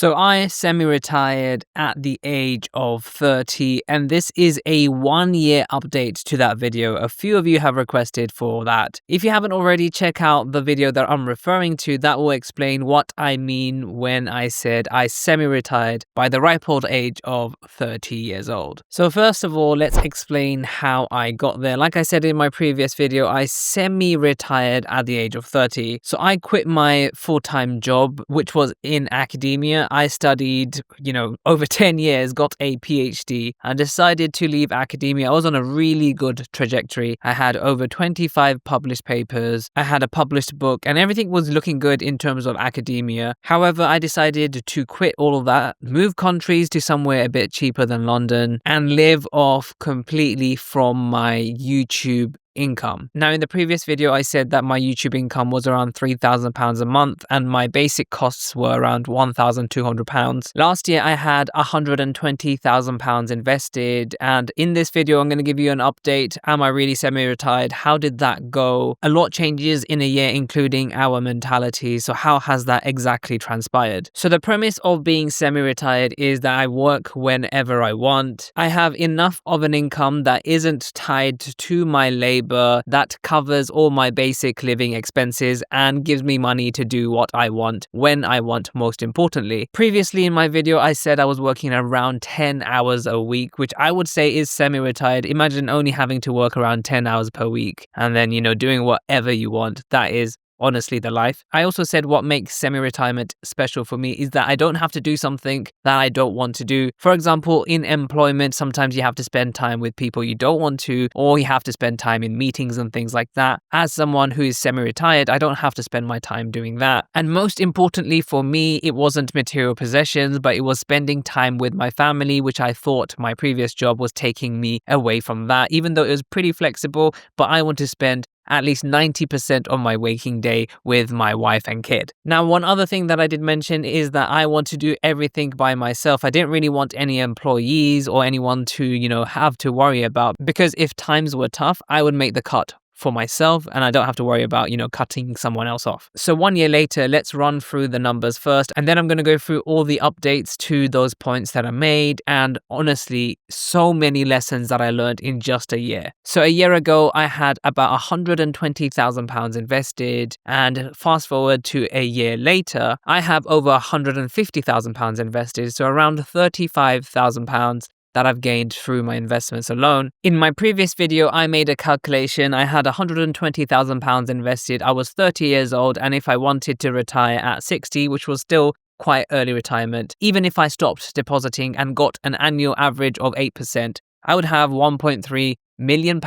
So I semi-retired at the age of 30, and this is a 1-year update to that video. A few of you have requested for that. If you haven't already, check out the video that I'm referring to. That will explain what I mean when I said I semi-retired by the ripe old age of 30 years old. So first of all, let's explain how I got there. Like I said in my previous video, I semi-retired at the age of 30. So I quit my full-time job, which was in academia. I studied, over 10 years, got a PhD, and decided to leave academia. I was on a really good trajectory. I had over 25 published papers. I had a published book, and everything was looking good in terms of academia. However, I decided to quit all of that, move countries to somewhere a bit cheaper than London, and live off completely from my YouTube income. Now, in the previous video, I said that my YouTube income was around £3,000 a month and my basic costs were around £1,200. Last year, I had £120,000 invested, and in this video, I'm going to give you an update. Am I really semi-retired? How did that go? A lot changes in a year, including our mentality. So how has that exactly transpired? So the premise of being semi-retired is that I work whenever I want. I have enough of an income that isn't tied to my labor, that covers all my basic living expenses and gives me money to do what I want when I want, most importantly. Previously in my video, I said I was working around 10 hours a week, which I would say is semi-retired. Imagine only having to work around 10 hours per week and then, doing whatever you want. That is honestly the life. I also said what makes semi-retirement special for me is that I don't have to do something that I don't want to do. For example, in employment, sometimes you have to spend time with people you don't want to, or you have to spend time in meetings and things like that. As someone who is semi-retired, I don't have to spend my time doing that. And most importantly for me, it wasn't material possessions, but it was spending time with my family, which I thought my previous job was taking me away from that, even though it was pretty flexible. But I want to spend at least 90% of my waking day with my wife and kid. Now, one other thing that I did mention is that I want to do everything by myself. I didn't really want any employees or anyone to, have to worry about, because if times were tough, I would make the cut for myself and I don't have to worry about, cutting someone else off. So 1 year later, let's run through the numbers first, and then I'm going to go through all the updates to those points that I made, and honestly, so many lessons that I learned in just a year. So a year ago, I had about £120,000 invested, and fast forward to a year later, I have over £150,000 invested, so around £35,000 that I've gained through my investments alone. In my previous video, I made a calculation. I had £120,000 invested. I was 30 years old, and if I wanted to retire at 60, which was still quite early retirement, even if I stopped depositing and got an annual average of 8%, I would have £1.3 million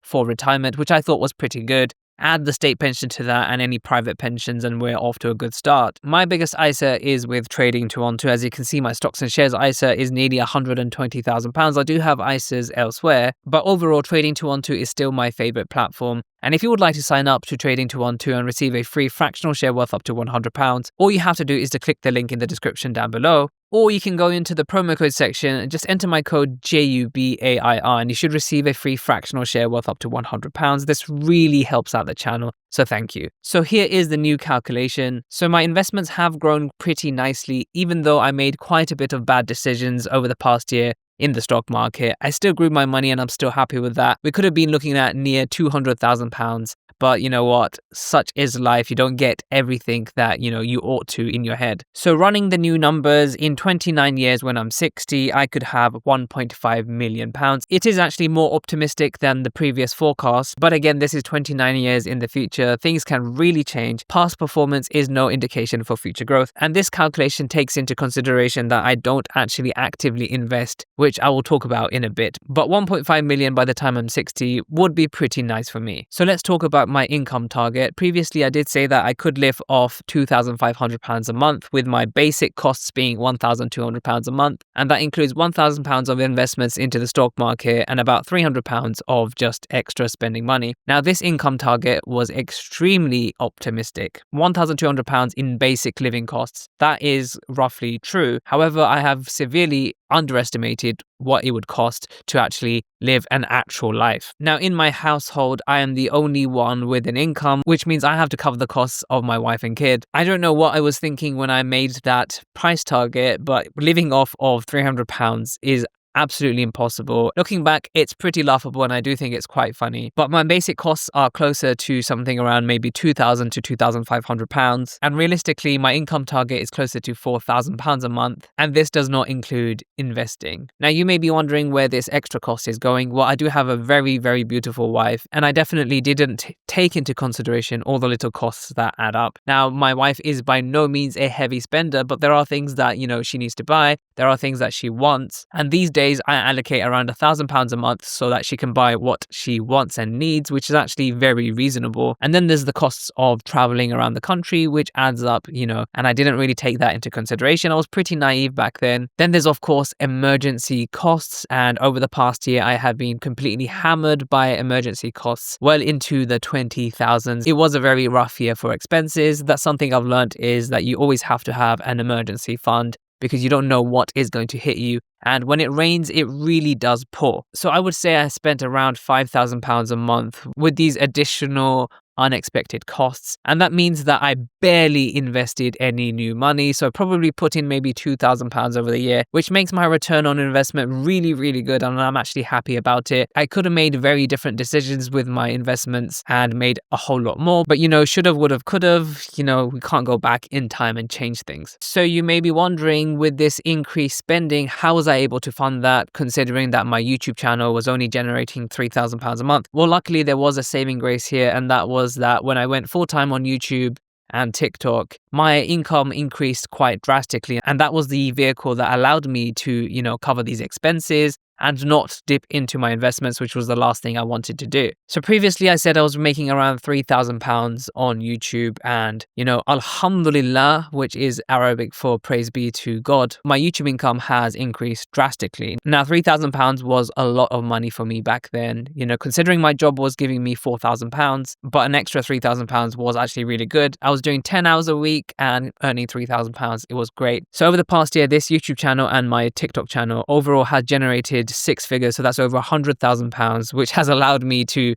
for retirement, which I thought was pretty good. Add the state pension to that and any private pensions, and we're off to a good start. My biggest ISA is with Trading 212. As you can see, my stocks and shares ISA is nearly £120,000. I do have ISAs elsewhere, but overall, Trading 212 is still my favorite platform. And if you would like to sign up to Trading 212 and receive a free fractional share worth up to £100, all you have to do is to click the link in the description down below. Or you can go into the promo code section and just enter my code JUBAIR, and you should receive a free fractional share worth up to £100. This really helps out the channel, so thank you. So here is the new calculation. So my investments have grown pretty nicely, even though I made quite a bit of bad decisions over the past year in the stock market. I still grew my money and I'm still happy with that. We could have been looking at near £200,000. But you know what? Such is life. You don't get everything that, you ought to in your head. So running the new numbers, in 29 years when I'm 60, I could have £1.5 million. It is actually more optimistic than the previous forecast. But again, this is 29 years in the future. Things can really change. Past performance is no indication for future growth. And this calculation takes into consideration that I don't actually actively invest, which I will talk about in a bit. But 1.5 million by the time I'm 60 would be pretty nice for me. So let's talk about my income target. Previously, I did say that I could live off £2,500 a month, with my basic costs being £1,200 a month. And that includes £1,000 of investments into the stock market and about £300 of just extra spending money. Now, this income target was extremely optimistic. £1,200 in basic living costs. That is roughly true. However, I have severely underestimated what it would cost to actually live an actual life. Now, in my household, I am the only one with an income, which means I have to cover the costs of my wife and kid. I don't know what I was thinking when I made that price target, but living off of £300 is absolutely impossible. Looking back, it's pretty laughable and I do think it's quite funny. But my basic costs are closer to something around maybe £2,000 to £2,500. And realistically, my income target is closer to £4,000 a month. And this does not include investing. Now, you may be wondering where this extra cost is going. Well, I do have a very, very beautiful wife, and I definitely didn't take into consideration all the little costs that add up. Now, my wife is by no means a heavy spender, but there are things that, she needs to buy. There are things that she wants. And these days, I allocate around £1,000 a month so that she can buy what she wants and needs, which is actually very reasonable. And then there's the costs of traveling around the country, which adds up, and I didn't really take that into consideration. I was pretty naive back then. Then there's, of course, emergency costs. And over the past year, I have been completely hammered by emergency costs well into the 20,000s. It was a very rough year for expenses. That's something I've learned, is that you always have to have an emergency fund, because you don't know what is going to hit you. And when it rains, it really does pour. So I would say I spent around £5,000 a month with these additional unexpected costs. And that means that I barely invested any new money. So I probably put in maybe £2,000 over the year, which makes my return on investment really, really good. And I'm actually happy about it. I could have made very different decisions with my investments and made a whole lot more. But, should have, would have, could have, we can't go back in time and change things. So you may be wondering, with this increased spending, how was I able to fund that, considering that my YouTube channel was only generating £3,000 a month? Well, luckily there was a saving grace here, and that was that when I went full-time on YouTube and TikTok, my income increased quite drastically. And that was the vehicle that allowed me to, cover these expenses and not dip into my investments, which was the last thing I wanted to do. So previously I said I was making around £3,000 on YouTube, and, Alhamdulillah, which is Arabic for praise be to God, my YouTube income has increased drastically. Now, £3,000 was a lot of money for me back then, considering my job was giving me £4,000, but an extra £3,000 was actually really good. I was doing 10 hours a week and earning £3,000. It was great. So over the past year, this YouTube channel and my TikTok channel overall has generated six figures. So that's over £100,000, which has allowed me to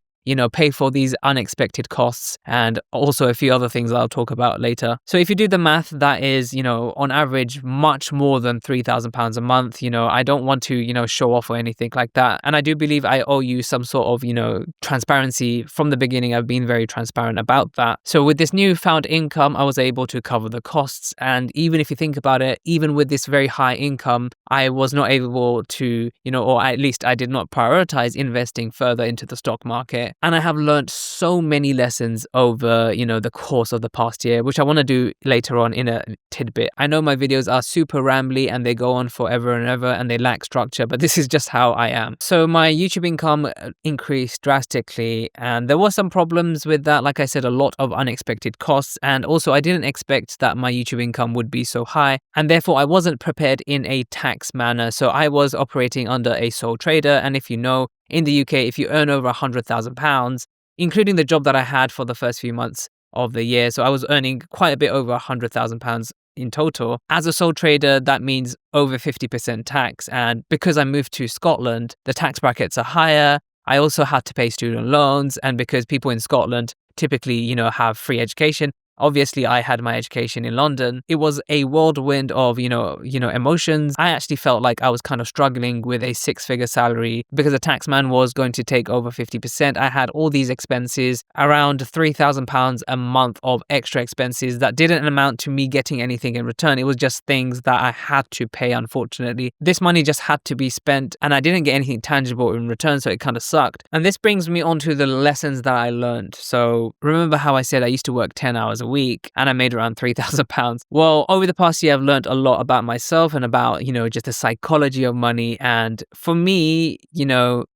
pay for these unexpected costs and also a few other things that I'll talk about later. So if you do the math, that is, on average, much more than £3,000 a month. I don't want to, show off or anything like that. And I do believe I owe you some sort of, transparency. From the beginning, I've been very transparent about that. So with this newfound income, I was able to cover the costs. And even if you think about it, even with this very high income, I was not able to, or at least I did not prioritize investing further into the stock market. And I have learned so many lessons over, the course of the past year, which I want to do later on in a tidbit. I know my videos are super rambly and they go on forever and ever and they lack structure, but this is just how I am. So my YouTube income increased drastically, and there were some problems with that. Like I said, a lot of unexpected costs. And also I didn't expect that my YouTube income would be so high. And therefore I wasn't prepared in a tax manner. So I was operating under a sole trader. And if you know, in the UK, if you earn over £100,000, including the job that I had for the first few months of the year, so I was earning quite a bit over £100,000 in total. As a sole trader, that means over 50% tax. And because I moved to Scotland, the tax brackets are higher. I also had to pay student loans. And because people in Scotland typically, have free education, obviously, I had my education in London. It was a whirlwind of, emotions. I actually felt like I was kind of struggling with a six-figure salary because the taxman was going to take over 50%. I had all these expenses, around £3,000 a month of extra expenses that didn't amount to me getting anything in return. It was just things that I had to pay, unfortunately. This money just had to be spent and I didn't get anything tangible in return, so it kind of sucked. And this brings me on to the lessons that I learned. So remember how I said I used to work 10 hours a week and I made around £3,000. Well, over the past year, I've learned a lot about myself and about, just the psychology of money. And for me,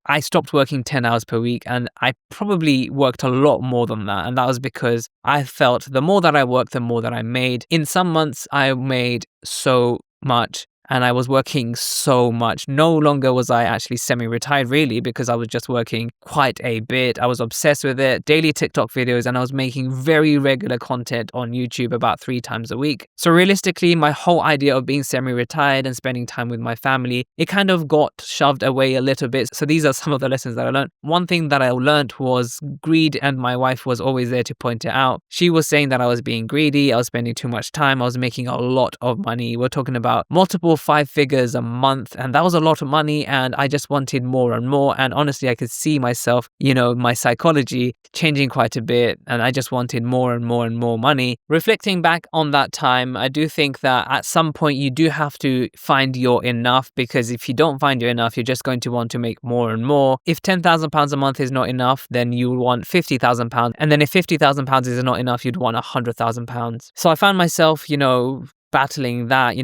I stopped working 10 hours per week and I probably worked a lot more than that. And that was because I felt the more that I worked, the more that I made. In some months, I made so much. and I was working so much. No longer was I actually semi-retired really, because I was just working quite a bit. I was obsessed with it, daily TikTok videos, and I was making very regular content on YouTube about 3 times a week. So realistically, my whole idea of being semi-retired and spending time with my family, it kind of got shoved away a little bit. So these are some of the lessons that I learned. One thing that I learned was greed, and my wife was always there to point it out. She was saying that I was being greedy, I was spending too much time, I was making a lot of money. We're talking about multiple 5 figures a month, and that was a lot of money, and I just wanted more and more. And honestly, I could see myself, my psychology changing quite a bit, and I just wanted more and more and more money. Reflecting back on that time, I do think that at some point you do have to find your enough, because if you don't find your enough, you're just going to want to make more and more. If £10,000 a month is not enough, then you want £50,000, and then if £50,000 is not enough, you'd want £100,000. So I found myself, battling that,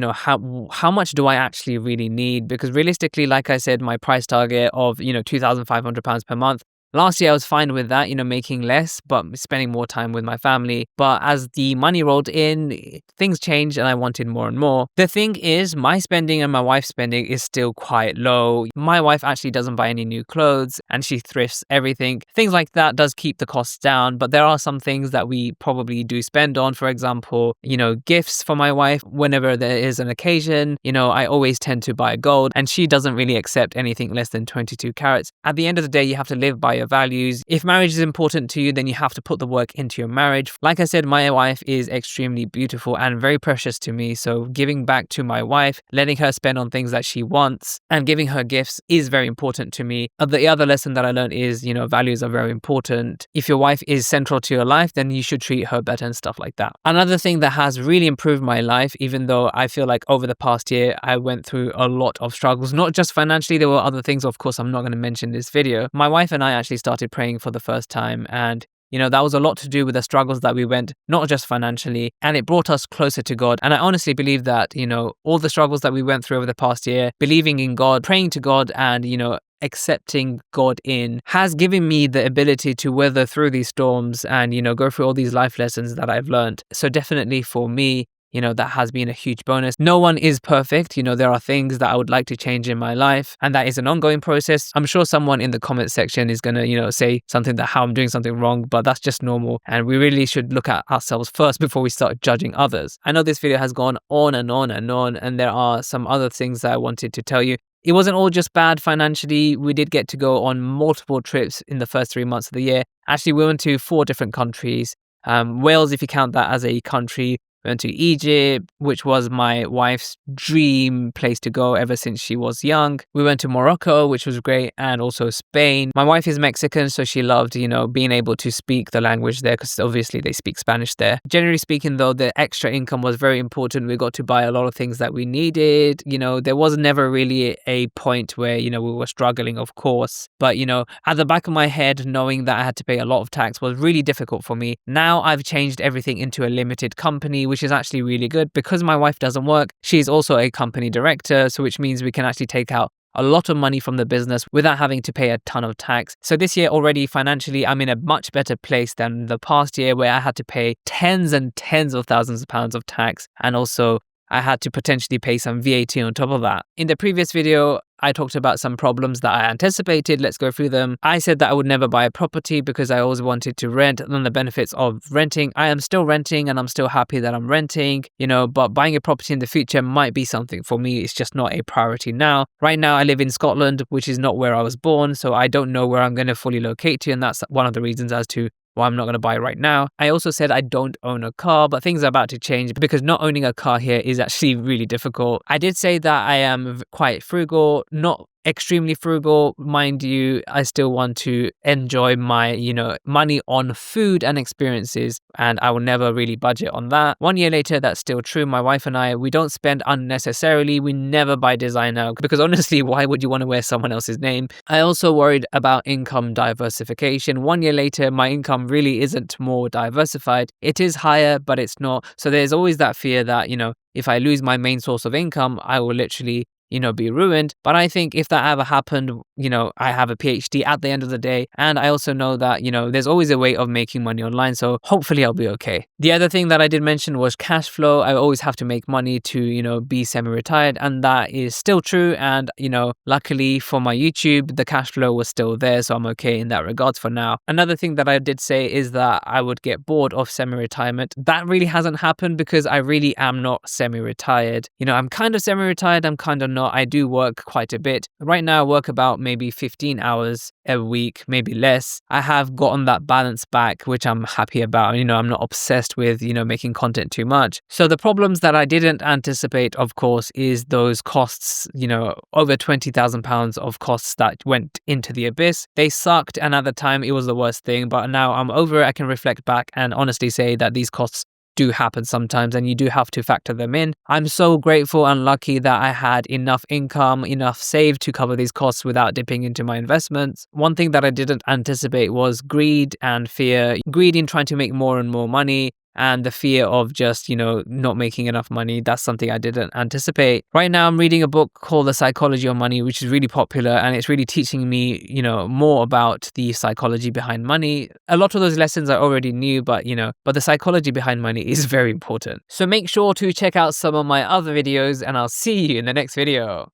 how much do I actually really need? Because realistically, like I said, my price target of, £2,500 per month. Last year, I was fine with that, making less, but spending more time with my family. But as the money rolled in, things changed and I wanted more and more. The thing is, my spending and my wife's spending is still quite low. My wife actually doesn't buy any new clothes and she thrifts everything. Things like that does keep the costs down, but there are some things that we probably do spend on. For example, gifts for my wife. Whenever there is an occasion, I always tend to buy gold, and she doesn't really accept anything less than 22 carats. At the end of the day, you have to live by your values. If marriage is important to you, then you have to put the work into your marriage. Like I said, my wife is extremely beautiful and very precious to me. So giving back to my wife, letting her spend on things that she wants, and giving her gifts is very important to me. The other lesson that I learned is, values are very important. If your wife is central to your life, then you should treat her better and stuff like that. Another thing that has really improved my life, even though I feel like over the past year, I went through a lot of struggles, not just financially, there were other things, of course, I'm not going to mention in this video. My wife and I actually started praying for the first time, and that was a lot to do with the struggles that we went, not just financially, and it brought us closer to God. And I honestly believe that, all the struggles that we went through over the past year, believing in God, praying to God, and, accepting God in, has given me the ability to weather through these storms and, go through all these life lessons that I've learned. So definitely for me, that has been a huge bonus. No one is perfect. There are things that I would like to change in my life, and that is an ongoing process. I'm sure someone in the comment section is going to, say something that how I'm doing something wrong, but that's just normal. And we really should look at ourselves first before we start judging others. I know this video has gone on and on and on, and there are some other things that I wanted to tell you. It wasn't all just bad financially. We did get to go on multiple trips in the first 3 months of the year. Actually, we went to 4 different countries. Wales, if you count that as a country. We went to Egypt, which was my wife's dream place to go ever since she was young. We went to Morocco, which was great, and also Spain. My wife is Mexican, so she loved, being able to speak the language there, because obviously they speak Spanish there. Generally speaking, though, the extra income was very important. We got to buy a lot of things that we needed. There was never really a point where, we were struggling, of course. But, at the back of my head, knowing that I had to pay a lot of tax was really difficult for me. Now I've changed everything into a limited company, which is actually really good because my wife doesn't work. She's also a company director, so which means we can actually take out a lot of money from the business without having to pay a ton of tax. So this year already financially, I'm in a much better place than the past year where I had to pay tens and tens of thousands of pounds of tax, and also I had to potentially pay some VAT on top of that. In the previous video, I talked about some problems that I anticipated. Let's go through them. I said that I would never buy a property because I always wanted to rent, and the benefits of renting. I am still renting and I'm still happy that I'm renting, but buying a property in the future might be something for me. It's just not a priority now. Right now, I live in Scotland, which is not where I was born, so I don't know where I'm going to fully locate to, and that's one of the reasons as to why I'm not going to buy right now. I also said I don't own a car, but things are about to change because not owning a car here is actually really difficult. I did say that I am quite frugal, not extremely frugal, mind you. I still want to enjoy my, money on food and experiences, and I will never really budget on that. 1 year later, that's still true. My wife and I, we don't spend unnecessarily. We never buy designer because honestly, why would you want to wear someone else's name? I also worried about income diversification. 1 year later, my income really isn't more diversified. It is higher, but it's not. So there's always that fear that, if I lose my main source of income, I will literally be ruined. But I think if that ever happened, I have a PhD at the end of the day. And I also know that, there's always a way of making money online. So hopefully I'll be okay. The other thing that I did mention was cash flow. I always have to make money to, be semi-retired. And that is still true. And, luckily for my YouTube, the cash flow was still there. So I'm okay in that regards for now. Another thing that I did say is that I would get bored of semi-retirement. That really hasn't happened because I really am not semi-retired. I'm kind of semi-retired. I'm kind of not. I do work quite a bit. Right now I work about maybe 15 hours a week, maybe less. I have gotten that balance back, which I'm happy about. I'm not obsessed with, making content too much. So the problems that I didn't anticipate, of course, is those costs, over £20,000 of costs that went into the abyss. They sucked. And at the time it was the worst thing. But now I'm over it. I can reflect back and honestly say that these costs do happen sometimes and you do have to factor them in. I'm so grateful and lucky that I had enough income, enough saved to cover these costs without dipping into my investments. One thing that I didn't anticipate was greed and fear. Greed in trying to make more and more money, and the fear of just, not making enough money. That's something I didn't anticipate. Right now, I'm reading a book called The Psychology of Money, which is really popular, and it's really teaching me, more about the psychology behind money. A lot of those lessons I already knew, but the psychology behind money is very important. So make sure to check out some of my other videos, and I'll see you in the next video.